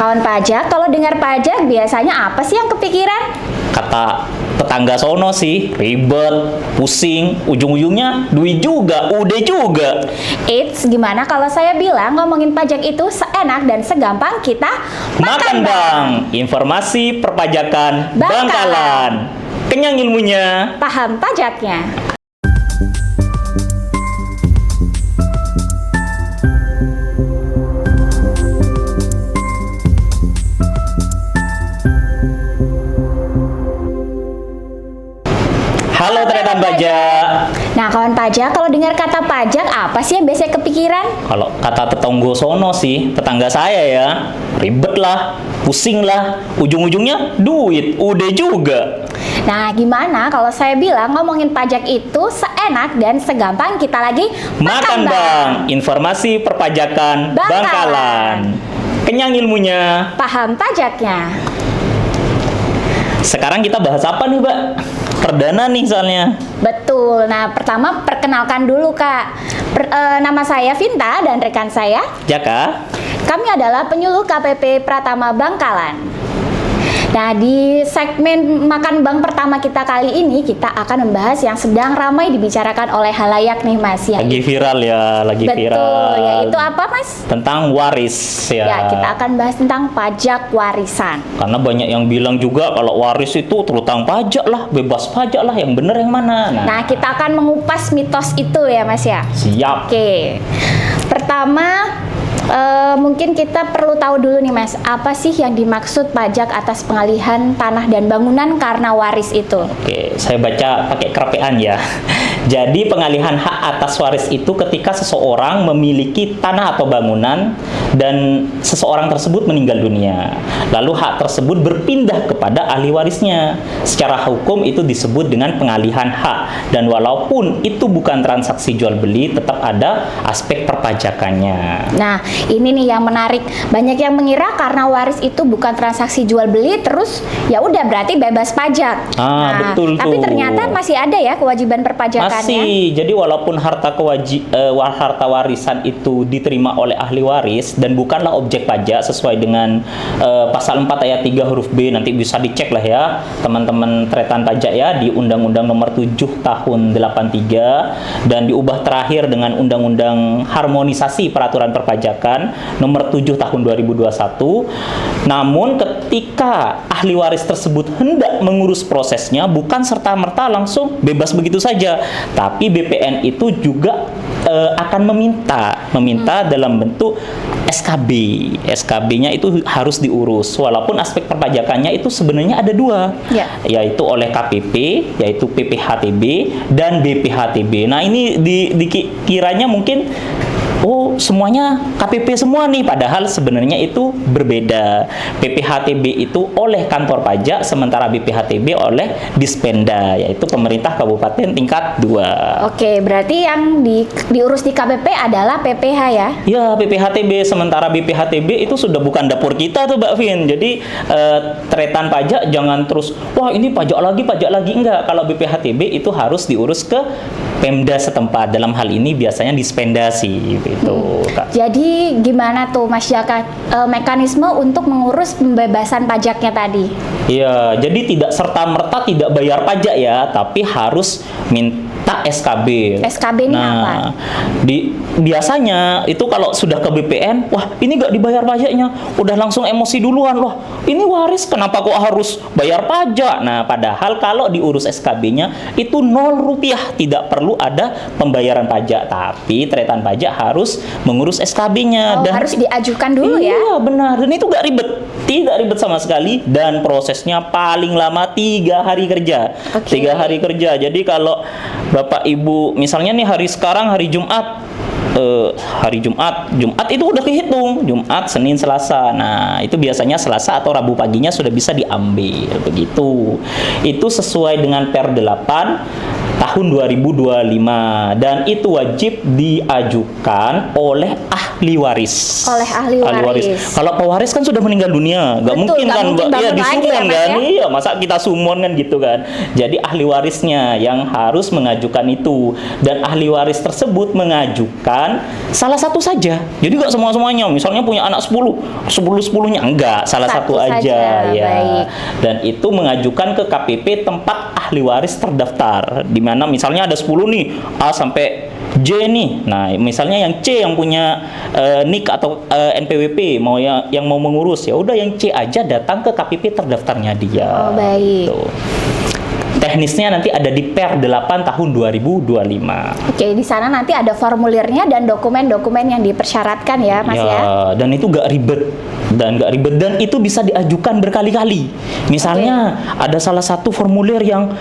Kawan pajak, kalau dengar pajak biasanya apa sih yang kepikiran? Kata tetangga sono sih, ribet, pusing, ujung-ujungnya duit juga, udah juga. Eits, gimana kalau saya bilang ngomongin pajak itu seenak dan segampang kita Makan Bang, informasi perpajakan Bangkalan. Kenyang ilmunya. Paham pajaknya. Halo teretan pajak. Nah, kawan pajak, kalau dengar kata pajak, apa sih yang biasanya kepikiran? Kalau kata tetangga sono sih, tetangga saya ya, ribet lah, pusing lah, ujung-ujungnya duit, udah juga. Nah, gimana kalau saya bilang ngomongin pajak itu seenak dan segampang kita lagi Makan Bang, informasi perpajakan Bangkalan. Kenyang ilmunya. Paham pajaknya. Sekarang kita bahas apa nih, Mbak? Perdana nih soalnya. Betul. Nah, pertama perkenalkan dulu, Kak. Nama saya Vinta dan rekan saya Jaka. Kami adalah penyuluh KPP Pratama Bangkalan. Nah, di segmen Makan Bang pertama kita kali ini, kita akan membahas yang sedang ramai dibicarakan oleh halayak nih, Mas. Lagi viral ya, lagi viral. Betul, yaitu apa, Mas? Tentang waris ya. Ya, kita akan bahas tentang pajak warisan. Karena banyak yang bilang juga kalau waris itu terutang pajak lah, bebas pajak lah, yang bener yang mana? Nah, kita akan mengupas mitos itu ya, Mas ya. Siap. Oke. Pertama, mungkin kita perlu tahu dulu nih, Mas, apa sih yang dimaksud pajak atas pengalihan tanah dan bangunan karena waris itu? Oke, saya baca pakai kerapian ya. Jadi pengalihan hak atas waris itu ketika seseorang memiliki tanah atau bangunan dan seseorang tersebut meninggal dunia. Lalu hak tersebut berpindah kepada ahli warisnya. Secara hukum itu disebut dengan pengalihan hak. Dan walaupun itu bukan transaksi jual beli, tetap ada aspek perpajakannya. Nah, ini nih yang menarik. Banyak yang mengira karena waris itu bukan transaksi jual beli, terus ya udah berarti bebas pajak. Nah, betul tapi tuh. ternyata masih ada ya kewajiban perpajakannya. Masih. Jadi walaupun harta warisan itu diterima oleh ahli waris dan bukanlah objek pajak sesuai dengan pasal 4 ayat 3 huruf B, nanti bisa dicek lah ya teman-teman tretan pajak ya di Undang-Undang Nomor 7 Tahun 83 dan diubah terakhir dengan Undang-Undang Harmonisasi Peraturan Perpajakan Nomor 7 Tahun 2021. Namun ketika ahli waris tersebut hendak mengurus prosesnya, bukan serta-merta langsung bebas begitu saja, tapi BPN itu juga akan meminta dalam bentuk SKB. SKB-nya itu harus diurus. Walaupun aspek perpajakannya itu sebenarnya ada dua, yaitu oleh KPP, yaitu PPHTB dan BPHTB. Nah, ini dikiranya mungkin semuanya KPP semua nih, padahal sebenarnya itu berbeda. PPHTB itu oleh kantor pajak, sementara BPHTB oleh Dispenda, yaitu pemerintah kabupaten tingkat 2. Oke, berarti yang diurus di KPP adalah PPH ya? Ya, PPHTB, sementara BPHTB itu sudah bukan dapur kita tuh, Mbak Vin. Jadi tretan pajak jangan terus, wah ini pajak lagi, enggak. Kalau BPHTB itu harus diurus ke Pemda setempat. Dalam hal ini biasanya Dispenda sih. Itu, Kak. Jadi gimana tuh Mas Jaka mekanisme untuk mengurus pembebasan pajaknya tadi? Iya, jadi tidak serta-merta tidak bayar pajak ya, tapi harus minta SKB. SKB ini apa? Biasanya itu kalau sudah ke BPN, wah ini nggak dibayar pajaknya, udah langsung emosi duluan loh. Ini waris, kenapa kok harus bayar pajak? Nah, padahal kalau diurus SKB-nya itu 0 rupiah, tidak perlu ada pembayaran pajak, tapi tretan pajak harus mengurus SKB-nya dan harus diajukan dulu ya. Iya, benar. Dan itu nggak ribet, tidak ribet sama sekali, dan prosesnya paling lama 3 hari kerja. 3 hari kerja. Jadi kalau Bapak Ibu misalnya nih hari Jumat, Jumat itu udah kehitung, Jumat, Senin, Selasa. Nah, itu biasanya Selasa atau Rabu paginya sudah bisa diambil begitu. Itu sesuai dengan Per 8 tahun 2025 dan itu wajib diajukan oleh ahli waris. Oleh ahli waris. Kalau pewaris kan sudah meninggal dunia, nggak Betul, mungkin nggak kan, mungkin Mbak, ya bangun lagi disumun ya, Mas, kan, ya? iya masa kita sumon kan gitu kan. Jadi ahli warisnya yang harus mengajukan itu dan ahli waris tersebut mengajukan salah satu saja. Jadi nggak semuanya. Misalnya punya anak 10-10-nya enggak, salah satu Satu aja saja, ya. baik. Dan itu mengajukan ke KPP tempat ahli waris terdaftar. Di mana misalnya ada 10 nih, A sampai J nih. Nah, misalnya yang C yang punya NIK atau NPWP yang mau mengurus, ya udah yang C aja datang ke KPP terdaftarnya dia. Oh, baik. Tuh. Teknisnya nanti ada di Per 8 tahun 2025. Oke, di sana nanti ada formulirnya dan dokumen-dokumen yang dipersyaratkan ya, Mas ya. Dan itu gak ribet dan itu bisa diajukan berkali-kali. Misalnya ada salah satu formulir yang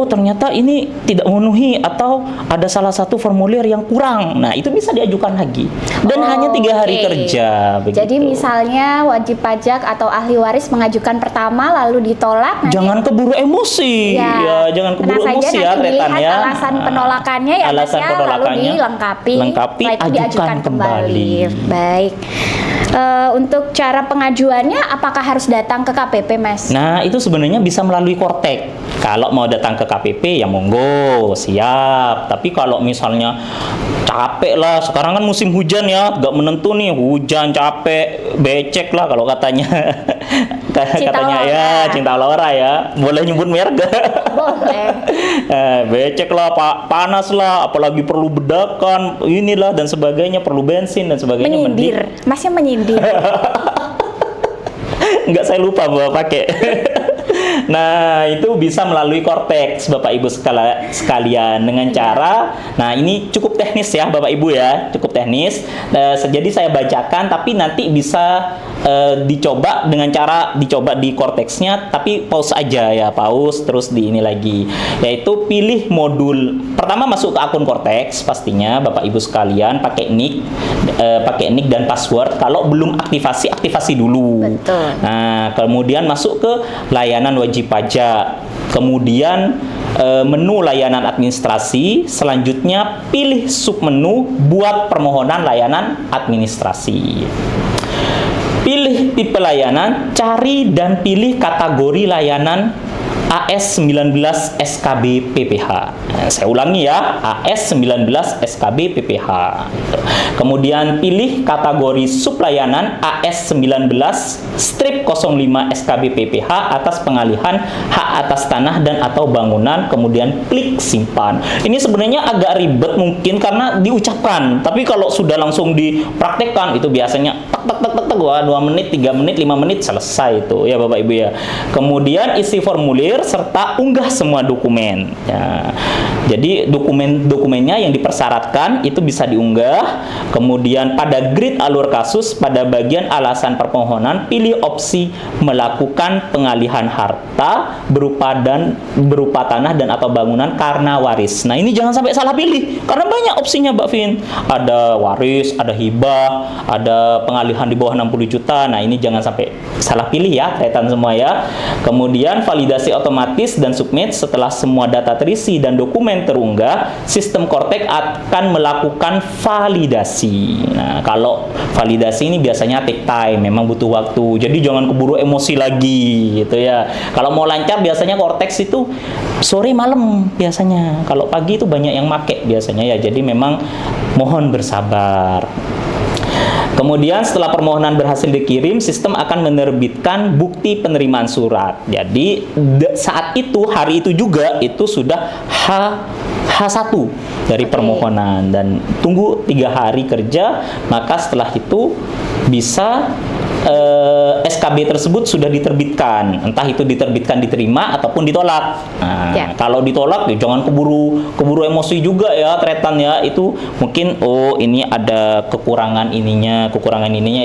ternyata ini tidak memenuhi atau ada salah satu formulir yang kurang. Nah, itu bisa diajukan lagi. Dan hanya 3 hari Oke. kerja begitu. Jadi misalnya wajib pajak atau ahli waris mengajukan pertama lalu ditolak, nanti Jangan keburu emosi. Ya, jangan keburu tenang emosi saja, ya nanti dilihat retannya. alasan penolakannya ya, Alasan Mas ya, lalu penolakannya dilengkapi, lengkapi, setelah itu ajukan diajukan kembali. kembali. Baik. Untuk cara pengajuannya apakah harus datang ke KPP, Mas? Nah, itu sebenarnya bisa melalui Kortek. Kalau mau datang ke KPP ya monggo, siap. Tapi kalau misalnya capek lah, sekarang kan musim hujan ya, gak menentu nih, hujan, capek, becek lah kalau katanya. Katanya Laura. ya, Cinta Laura ya. Boleh nyebut merek gak? Boleh. Becek lah, panas lah, apalagi perlu bedakan, inilah dan sebagainya, perlu bensin dan sebagainya. Menyindir. Masnya menyindir. Enggak, saya lupa bawa pakai. Nah, itu bisa melalui Kortex, Bapak Ibu sekalian, dengan cara, nah ini cukup teknis ya Bapak Ibu ya, cukup teknis. Jadi saya bacakan, tapi nanti bisa dicoba dengan cara dicoba di Korteksnya, tapi pause aja ya, pause terus di ini lagi. Yaitu pilih modul pertama, masuk ke akun Kortex pastinya Bapak Ibu sekalian, pakai nick dan password. Kalau belum aktivasi dulu. Betul. Nah, kemudian masuk ke layanan wajib pajak. Kemudian menu layanan administrasi. Selanjutnya pilih submenu buat permohonan layanan administrasi. Pilih tipe layanan, cari dan pilih kategori layanan AS19 SKB PPH. Saya ulangi ya, AS19 SKB PPH. Kemudian pilih kategori sublayanan AS19 strip 05 SKB PPH atas pengalihan hak atas tanah dan atau bangunan, kemudian klik simpan. Ini sebenarnya agak ribet mungkin karena diucapkan, tapi kalau sudah langsung dipraktekkan itu biasanya tek 2 menit, 3 menit, 5 menit selesai itu ya Bapak Ibu ya. Kemudian isi formulir serta unggah semua dokumen ya. Jadi dokumennya yang dipersyaratkan itu bisa diunggah. Kemudian pada grid alur kasus, pada bagian alasan permohonan, pilih opsi melakukan pengalihan harta berupa tanah dan atau bangunan karena waris. Nah, ini jangan sampai salah pilih karena banyak opsinya Mbak Vin. Ada waris, ada hibah, ada pengalihan di bawah 60 juta. Nah, ini jangan sampai salah pilih ya, kaitan semua ya. Kemudian validasi otomatis dan submit. Setelah semua data terisi dan dokumen terunggah, sistem Kortek akan melakukan validasi. Nah, kalau validasi ini biasanya take time, memang butuh waktu. Jadi jangan keburu emosi lagi gitu ya. Kalau mau lancar biasanya Kortex itu sore malam biasanya. Kalau pagi itu banyak yang make biasanya ya. Jadi memang mohon bersabar. Kemudian setelah permohonan berhasil dikirim, sistem akan menerbitkan bukti penerimaan surat. Jadi saat itu, hari itu juga itu sudah H1 dari permohonan dan tunggu 3 hari kerja, maka setelah itu bisa SKB tersebut sudah diterbitkan, entah itu diterima ataupun ditolak. Nah, kalau ditolak ya jangan keburu emosi juga ya, tretan ya. Itu mungkin ini ada kekurangan ininya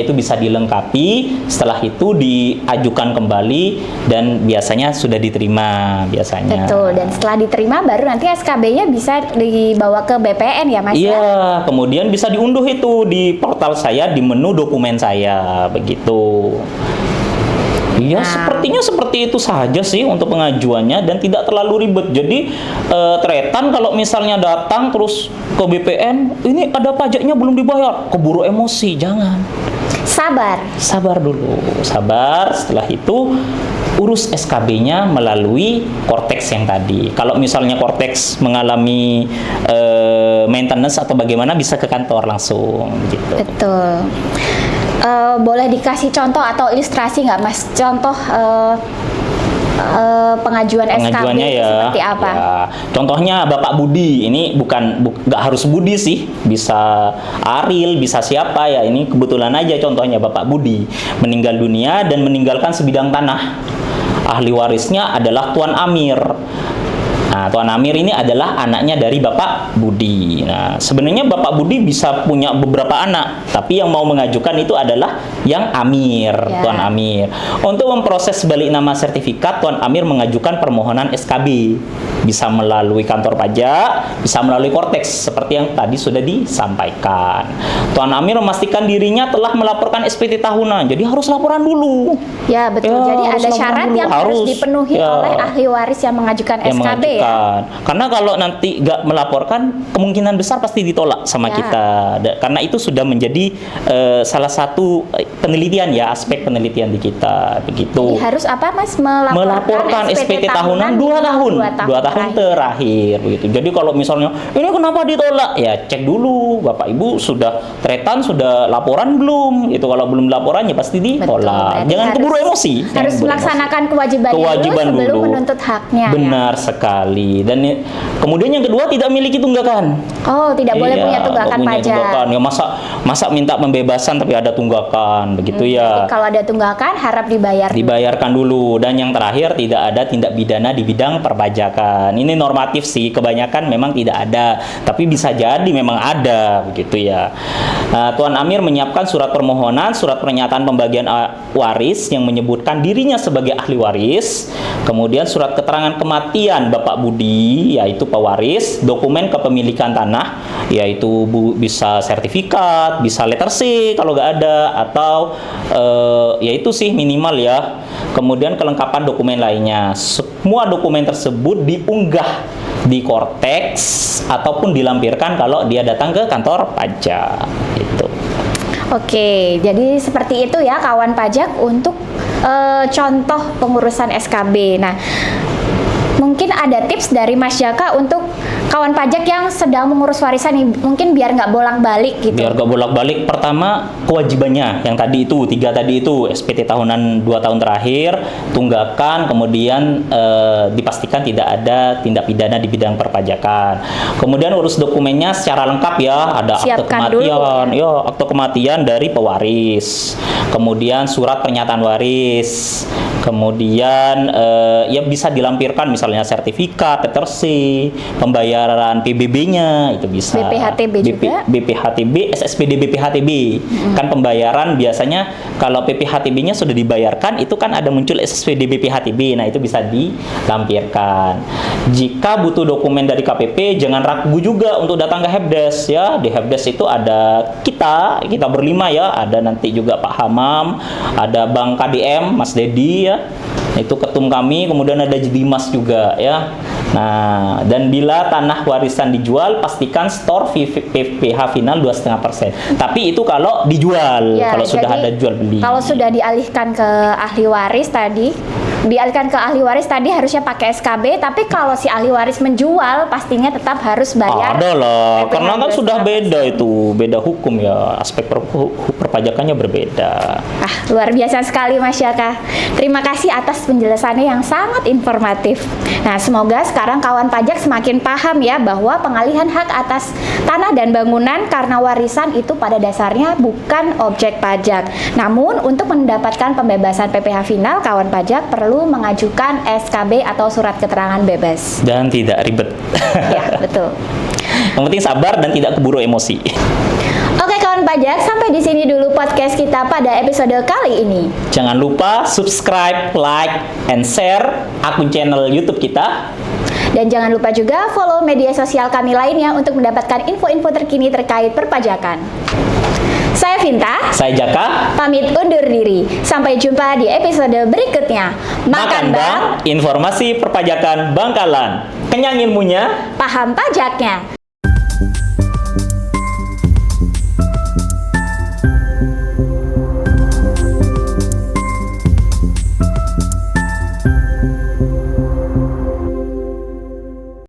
itu bisa dilengkapi. Setelah itu diajukan kembali dan biasanya sudah diterima biasanya. Betul, dan setelah diterima baru nanti SKB-nya bisa dibawa ke BPN ya Mas? Iya, kemudian bisa diunduh itu di portal saya di menu dokumen saya begitu. Iya, Nah. sepertinya seperti itu saja sih untuk pengajuannya dan tidak terlalu ribet. Jadi Tretan kalau misalnya datang terus ke BPN, ini ada pajaknya belum dibayar, keburu emosi, jangan. Sabar Dulu, sabar. Setelah itu urus SKB-nya melalui Kortex yang tadi. Kalau misalnya Kortex mengalami maintenance atau bagaimana, bisa ke kantor langsung gitu. betul. Boleh dikasih contoh atau ilustrasi nggak Mas? Contoh pengajuan SKB Pengajuannya itu ya, seperti apa? ya. Contohnya Bapak Budi, ini nggak harus Budi sih, bisa Aril, bisa siapa ya. Ini kebetulan aja contohnya Bapak Budi meninggal dunia dan meninggalkan sebidang tanah. Ahli warisnya adalah Tuan Amir. Nah, Tuan Amir ini adalah anaknya dari Bapak Budi. Nah, sebenarnya Bapak Budi bisa punya beberapa anak, tapi yang mau mengajukan itu adalah yang Amir, Ya. Tuan Amir. Untuk memproses balik nama sertifikat, Tuan Amir mengajukan permohonan SKB. Bisa melalui kantor pajak, bisa melalui Kortex, seperti yang tadi sudah disampaikan. Tuan Amir memastikan dirinya telah melaporkan SPT tahunan, jadi harus laporan dulu. Ya betul. Ya, Jadi harus ada laporan syarat dulu. yang harus Harus. dipenuhi Ya. oleh ahli waris yang mengajukan Yang SKB ya. Karena kalau nanti nggak melaporkan, kemungkinan besar pasti ditolak sama Ya. kita. Karena itu sudah menjadi salah satu penelitian ya, aspek penelitian di kita begitu. Jadi harus apa Mas? Melaporkan SPT tahunan 2 tahun, 2 tahun terakhir begitu. Jadi kalau misalnya ini kenapa ditolak, ya cek dulu Bapak Ibu sudah Tretan, sudah laporan belum? Itu kalau belum laporan ya pasti ditolak. Berarti Jangan keburu emosi. Harus Jangan keburu melaksanakan kewajiban Kewajiban dulu sebelum dulu. menuntut haknya. Benar sekali. Dan kemudian yang kedua, tidak memiliki tunggakan. Oh, tidak boleh Iya, punya tunggakan nggak punya pajak. tunggakan. Ya masa minta pembebasan tapi ada tunggakan, begitu ya. Jadi kalau ada tunggakan harap dibayar. Dibayarkan dulu. Dan yang terakhir, tidak ada tindak pidana di bidang perpajakan. Ini normatif sih, kebanyakan memang tidak ada, tapi bisa jadi memang ada, begitu ya. Nah, Tuan Amir menyiapkan surat permohonan, surat pernyataan pembagian waris yang menyebutkan dirinya sebagai ahli waris, kemudian surat keterangan kematian Bapak Budi, yaitu pewaris, dokumen kepemilikan tanah, yaitu bisa sertifikat, bisa letter C kalau nggak ada, atau yaitu sih minimal ya. Kemudian kelengkapan dokumen lainnya. Semua dokumen tersebut diunggah di Kortex ataupun dilampirkan kalau dia datang ke kantor pajak gitu. Oke, jadi seperti itu ya kawan pajak untuk contoh pengurusan SKB. Nah, mungkin ada tips dari Mas Jaka untuk kawan pajak yang sedang mengurus warisan nih, mungkin biar nggak bolak-balik gitu. Biar gak bolak-balik, pertama kewajibannya yang tadi itu, 3 tadi itu, SPT tahunan 2 tahun terakhir, tunggakan, kemudian dipastikan tidak ada tindak pidana di bidang perpajakan. Kemudian urus dokumennya secara lengkap ya, ada akte Siapkan dulu, kematian, ya akte kematian dari pewaris. Kemudian surat pernyataan waris. Kemudian ya bisa dilampirkan misalnya sertifikat, letter C, pembayaran PBB-nya itu bisa. BPHTB juga. BPHTB, SSPD BPHTB. Kan pembayaran biasanya kalau PPHTB-nya sudah dibayarkan, itu kan ada muncul SSPD BPHTB. Nah, itu bisa dilampirkan. Jika butuh dokumen dari KPP, jangan ragu juga untuk datang ke Helpdesk ya. Di Helpdesk itu ada kita berlima ya, ada nanti juga Pak Hamam, ada Bang KDM, Mas Dedi ya. Itu ketum kami, kemudian ada Dimas juga ya. Nah, dan bila tanah warisan dijual, pastikan store PPh final 2,5%. Tapi itu kalau dijual, Ya, kalau sudah jadi ada jual beli. Kalau sudah dialihkan ke ahli waris tadi, harusnya pakai SKB, tapi kalau si ahli waris menjual, pastinya tetap harus bayar. Ada lah, PPh karena kan sudah 2,5%. beda itu, beda hukum ya, aspek perpajakannya berbeda. Ah, luar biasa sekali Mas Jaka. Terima kasih atas penjelasannya yang sangat informatif. Nah, semoga sekarang kawan pajak semakin paham ya bahwa pengalihan hak atas tanah dan bangunan karena warisan itu pada dasarnya bukan objek pajak. Namun, untuk mendapatkan pembebasan PPh final, kawan pajak perlu mengajukan SKB atau surat keterangan bebas. Dan tidak ribet. Ya, betul. Yang penting sabar dan tidak keburu emosi. Oke kawan pajak, sampai di sini dulu podcast kita pada episode kali ini. Jangan lupa subscribe, like, and share akun channel YouTube kita. Dan jangan lupa juga follow media sosial kami lainnya untuk mendapatkan info-info terkini terkait perpajakan. Saya Vinta, Saya Jaka. pamit undur diri. Sampai jumpa di episode berikutnya. Makan Bang, informasi perpajakan Bangkalan. Kenyang ilmunya. Paham pajaknya.